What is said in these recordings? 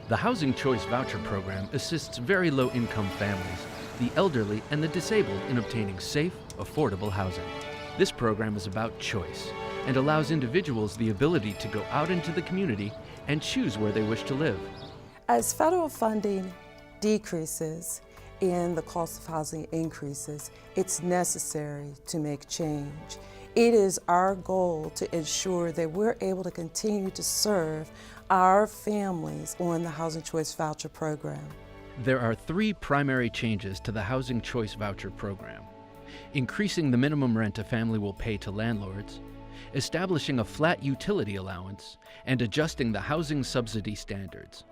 The Housing Choice Voucher program assists very low-income families, the elderly, and the disabled in obtaining safe, affordable housing. This program is about choice and allows individuals the ability to go out into the community and choose where they wish to live. As federal funding decreases and the cost of housing increases, it's necessary to make change. It is our goal to ensure that we're able to continue to serve our families on the Housing Choice Voucher program. There are three primary changes to the Housing Choice Voucher program: increasing the minimum rent a family will pay to landlords, establishing a flat utility allowance, and adjusting the housing subsidy standards.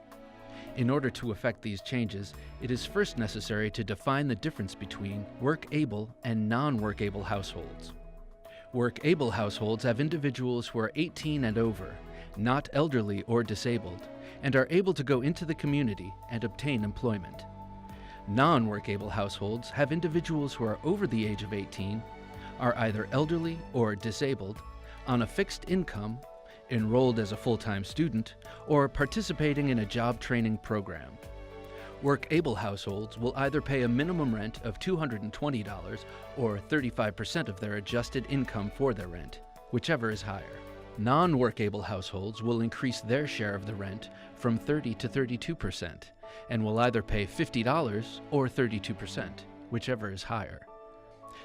In order to effect these changes, it is first necessary to define the difference between work-able and non-work-able households. Work-able households have individuals who are 18 and over, not elderly or disabled, and are able to go into the community and obtain employment. Non-work-able households have individuals who are over the age of 18, are either elderly or disabled, on a fixed income, enrolled as a full-time student, or participating in a job training program. Work-able households will either pay a minimum rent of $220 or 35% of their adjusted income for their rent, whichever is higher. Non-work-able households will increase their share of the rent from 30 to 32% and will either pay $50 or 32%, whichever is higher.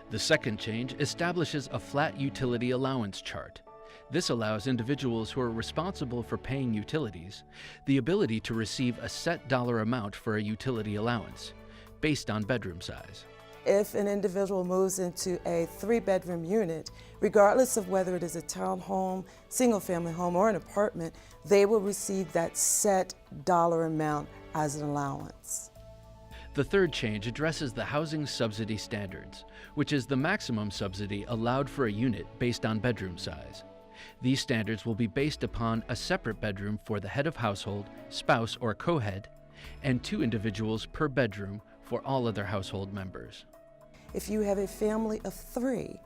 The second change establishes a flat utility allowance chart. This allows individuals who are responsible for paying utilities the ability to receive a set dollar amount for a utility allowance, based on bedroom size. If an individual moves into a 3-bedroom unit, regardless of whether it is a townhome, single-family home, or an apartment, they will receive that set dollar amount as an allowance. The third change addresses the housing subsidy standards, which is the maximum subsidy allowed for a unit based on bedroom size. These standards will be based upon a separate bedroom for the head of household, spouse, or co-head, and 2 individuals per bedroom for all other household members. If you have a family of 3,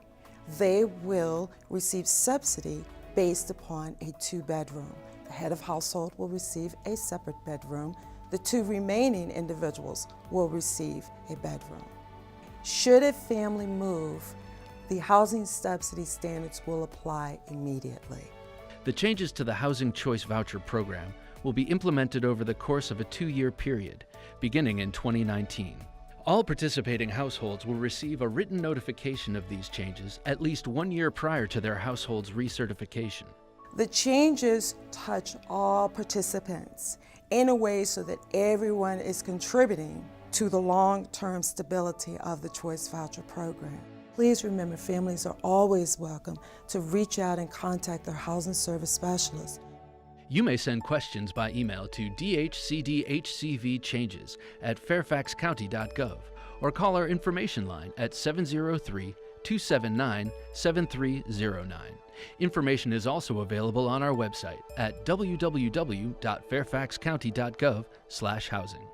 they will receive subsidy based upon a 2-bedroom. The head of household will receive a separate bedroom. The 2 remaining individuals will receive a bedroom. Should a family move, the housing subsidy standards will apply immediately. The changes to the Housing Choice Voucher program will be implemented over the course of a 2-year period, beginning in 2019. All participating households will receive a written notification of these changes at least 1 year prior to their household's recertification. The changes touch all participants in a way so that everyone is contributing to the long-term stability of the Choice Voucher program. Please remember, families are always welcome to reach out and contact their housing service specialist. You may send questions by email to dhcdhcvchanges@fairfaxcounty.gov or call our information line at 703-279-7309. Information is also available on our website at www.fairfaxcounty.gov/housing.